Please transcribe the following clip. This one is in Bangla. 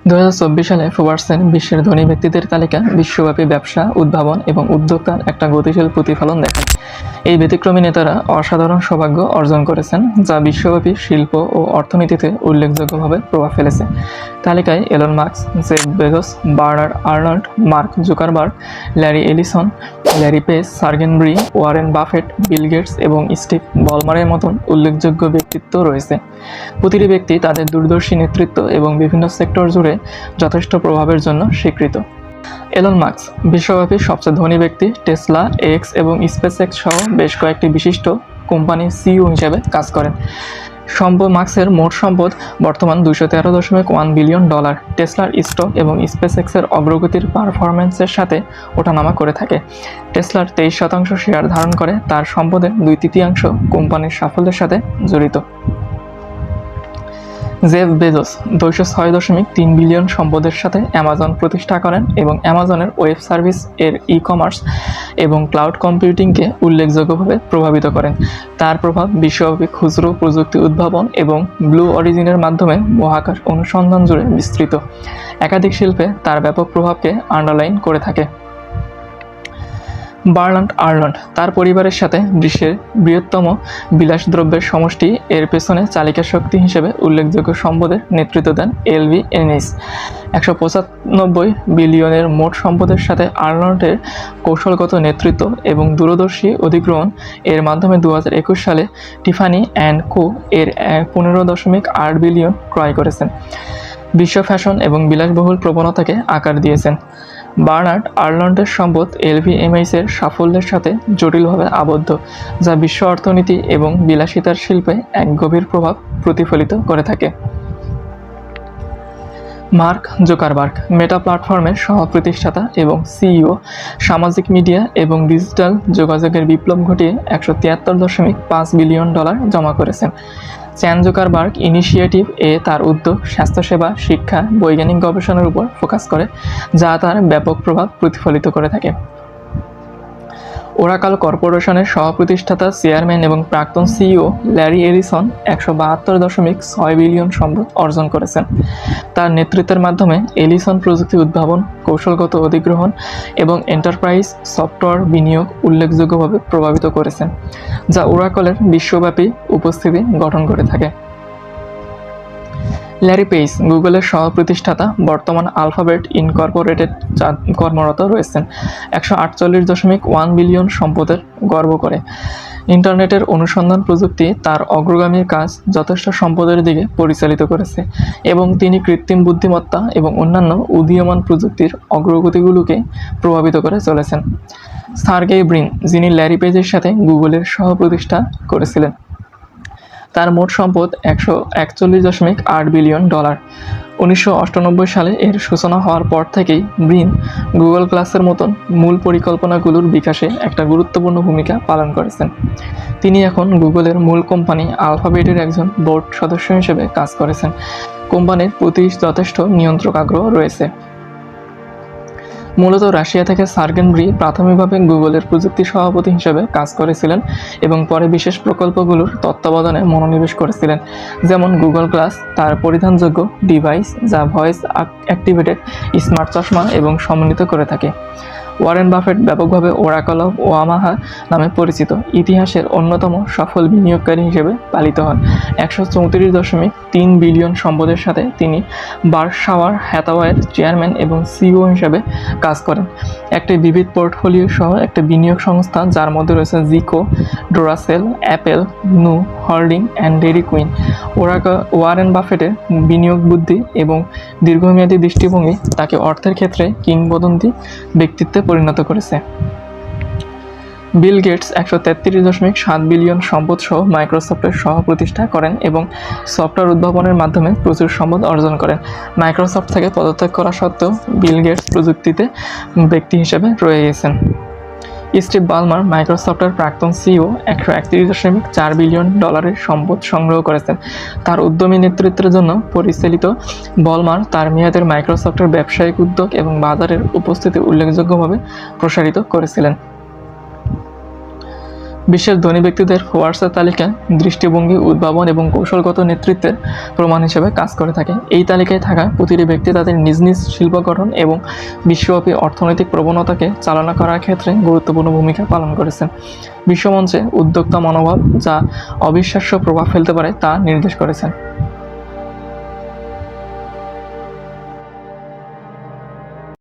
2024 সালে ফোর্বসের বিশ্বের ধনী ব্যক্তিদের তালিকা বিশ্বব্যাপী ব্যবসা, উদ্ভাবন এবং উদ্যোক্তার একটা গতিশীল প্রতিফলন দেখায়। এই ব্যতিক্রমী নেতারা অসাধারণ সৌভাগ্য অর্জন করেছেন, যা বিশ্বব্যাপী শিল্প ও অর্থনীতিতে উল্লেখযোগ্যভাবে প্রভাব ফেলেছে। তালিকায় Elon Musk, Jeff Bezos, Bernard Arnault, Mark Zuckerberg, Larry Ellison, Larry Page, Sergey Brin, Warren Buffett, Bill Gates এবং স্টিভ বলমারের মতন উল্লেখযোগ্য ব্যক্তিত্ব রয়েছে। প্রতিটি ব্যক্তি তাদের দূরদর্শী নেতৃত্ব এবং বিভিন্ন সেক্টর জুড়ে যথেষ্ট প্রভাবের জন্য স্বীকৃত। এলন মাস্ক বিশ্বব্যাপী সবচেয়ে ধনী ব্যক্তি। টেসলা, এক্স এবং স্পেসএক্স সহ বেশ কয়েকটি বিশিষ্ট কোম্পানির সিইও হিসেবে কাজ করেন। মাস্কের মোট সম্পদ বর্তমান $213.1 বিলিয়ন। টেসলার স্টক এবং স্পেসএক্সের অগ্রগতির পারফরম্যান্সের সাথে ওঠানামা করে থাকে। টেসলার 23% শেয়ার ধারণ করে, তার সম্পদের 2/3 কোম্পানির সাফল্যের সাথে জড়িত। জেফ বেজোস 206.3 বিলিয়ন সম্পদের সাথে অ্যামাজন প্রতিষ্ঠা করেন এবং অ্যামাজনের ওয়েব সার্ভিস এর ই-কমার্স এবং ক্লাউড কম্পিউটিংকে উল্লেখযোগ্যভাবে প্রভাবিত করেন। তার প্রভাব বিশ্বব্যাপী খুচরো প্রযুক্তি উদ্ভাবন এবং ব্লু অরিজিনের মাধ্যমে মহাকাশ অনুসন্ধান জুড়ে বিস্তৃত। একাধিক শিল্পে তার ব্যাপক প্রভাবকে আন্ডারলাইন করে থাকে। বার্নার্ড আর্নল্ড তার পরিবারের সাথে বিশ্বের বৃহত্তম বিলাসদ্রব্যের সমষ্টি এর পেছনে চালিকা শক্তি হিসেবে উল্লেখযোগ্য সম্পদের নেতৃত্ব দেন LVMH। 195 বিলিয়নের মোট সম্পদের সাথে আর্নল্ডের কৌশলগত নেতৃত্ব এবং দূরদর্শী অধিগ্রহণ এর মাধ্যমে 2021 সালে টিফানি অ্যান্ড কো এর 15.8 বিলিয়ন ক্রয় করেছেন। বিশ্ব ফ্যাশন এবং বিলাসবহুল প্রবণতাকে আকার দিয়েছেন। বার্নার্ড আর্নল্ডের সম্পদ LVMH-এর সাফল্যের সাথে জটিলভাবে আবদ্ধ, যা বিশ্ব অর্থনীতি এবং বিলাসিতার শিল্পে এক গভীর প্রভাব প্রতিফলিত করে থাকে। মার্ক জুকারবার্গ মেটা প্ল্যাটফর্মের সহ-প্রতিষ্ঠাতা এবং সিইও, সামাজিক মিডিয়া এবং ডিজিটাল যোগাযোগের বিপ্লব ঘটিয়ে $173.5 বিলিয়ন জমা করেছেন। চ্যান জুকারবার্গ ইনিশিয়েটিভ তার উদ্যোগ স্বাস্থ্যসেবা, শিক্ষা, বৈজ্ঞানিক গবেষণার উপর ফোকাস করে, যা তার ব্যাপক প্রভাব প্রতিফলিত করে থাকে। ওরাকল কর্পোরেশনের সহ-প্রতিষ্ঠাতা, চেয়ারম্যান এবং প্রাক্তন সিইও ল্যারি এলিসন 172.6 বিলিয়ন সম্পদ অর্জন করেছেন। তার নেতৃত্বের মাধ্যমে এলিসন প্রযুক্তি উদ্ভাবন, কৌশলগত অধিগ্রহণ এবং এন্টারপ্রাইজ সফটওয়্যার বিনিয়োগ উল্লেখযোগ্যভাবে প্রভাবিত করেছেন, যা ওরাকলের বিশ্বব্যাপী উপস্থিতি গঠন করে থাকে। ল্যারি পেজ গুগলের সহ-প্রতিষ্ঠাতা, বর্তমান আলফাবেট ইনকর্পোরেটেড কর্মরত রয়েছেন। 148.1 বিলিয়ন সম্পদের গর্ব করে। ইন্টারনেটের অনুসন্ধান প্রযুক্তি তার অগ্রগামীর কাজ যথেষ্ট সম্পদের দিকে পরিচালিত করেছে এবং তিনি কৃত্রিম বুদ্ধিমত্তা এবং অন্যান্য উদীয়মান প্রযুক্তির অগ্রগতিগুলোকে প্রভাবিত করে চলেছেন। সার্গেই ব্রিন, যিনি ল্যারি পেজের সাথে গুগলের সহ-প্রতিষ্ঠা করেছিলেন, তার মোট সম্পদ $141.8 বিলিয়ন। 1998 সালে এর সূচনা হওয়ার পর থেকেই ব্রিন গুগল ক্লাসের মতন মূল পরিকল্পনাগুলোর বিকাশে একটা গুরুত্বপূর্ণ ভূমিকা পালন করেছেন। তিনি এখন গুগলের মূল কোম্পানি আলফাবেটের একজন বোর্ড সদস্য হিসেবে কাজ করেছেন। কোম্পানির প্রতি যথেষ্ট নিয়ন্ত্রক আগ্রহ রয়েছে। মূলত রাশিয়া থেকে সার্গেন ব্রি প্রাথমিকভাবে গুগলের প্রযুক্তি সভাপতি হিসেবে কাজ করেছিলেন এবং পরে বিশেষ প্রকল্পগুলোর তত্ত্বাবধানে মনোনিবেশ করেছিলেন, যেমন গুগল গ্লাস, তার পরিধানযোগ্য ডিভাইস যা ভয়েস অ্যাক্টিভেটেড স্মার্ট চশমা এবং সমন্বিত করে থাকে। ওয়ারেন বাফেট ব্যাপকভাবে ওরাকল অফ ওমাহা নামে পরিচিত, ইতিহাসের অন্যতম সফল বিনিয়োগকারী হিসেবে পালিত হন। 134.3 বিলিয়ন সম্পদের সাথে তিনি বার্কশায়ার হ্যাথাওয়ের চেয়ারম্যান এবং সিইও হিসেবে কাজ করেন, একটি বিবিধ পোর্টফোলিও সহ একটি বিনিয়োগ সংস্থা যার মধ্যে রয়েছে Geico, Duracell, Apple, Nu Holding and Dairy Queen. Warren বাফেটের বিনিয়োগ বুদ্ধি এবং দীর্ঘমেয়াদী দৃষ্টিভঙ্গি তাকে অর্থের ক্ষেত্রে কিংবদন্তি ব্যক্তিত্বে পরিণত করেছে। বিল গেটস 133.7 বিলিয়ন সম্পদ সহ মাইক্রোসফটের সহ-প্রতিষ্ঠা করেন এবং সফটওয়্যার উদ্ভাবনের মাধ্যমে প্রচুর সম্পদ অর্জন করেন। মাইক্রোসফট থেকে পদত্যাগ করা সত্ত্বেও বিল গেটস প্রযুক্তিতে ব্যক্তি হিসেবে রয়ে গেছেন। স্টিভ বালমার মাইক্রোসফটের প্রাক্তন সিইও 131.4 বিলিয়ন সম্পদ সংগ্রহ করেছেন। তার উদ্যমী নেতৃত্বের জন্য পরিচালিত বলমার তার মেয়াদের মাইক্রোসফটের ব্যবসায়িক উদ্যোগ এবং বাজারের উপস্থিতি উল্লেখযোগ্যভাবে প্রসারিত করেছিলেন। বিশ্বের ধনী ব্যক্তিদের ফোর্বসের তালিকা দৃষ্টিভঙ্গি, উদ্ভাবন এবং কৌশলগত নেতৃত্বের প্রমাণ হিসেবে কাজ করে থাকে। এই তালিকায় থাকা প্রতিটি ব্যক্তি তাদের নিজ নিজ শিল্প গঠন এবং বিশ্বব্যাপী অর্থনৈতিক প্রবণতাকে চালনা করার ক্ষেত্রে গুরুত্বপূর্ণ ভূমিকা পালন করেছেন। বিশ্বমঞ্চে উদ্যোক্তা মনোভাব যা অবিশ্বাস্য প্রভাব ফেলতে পারে তা নির্দেশ করেছেন।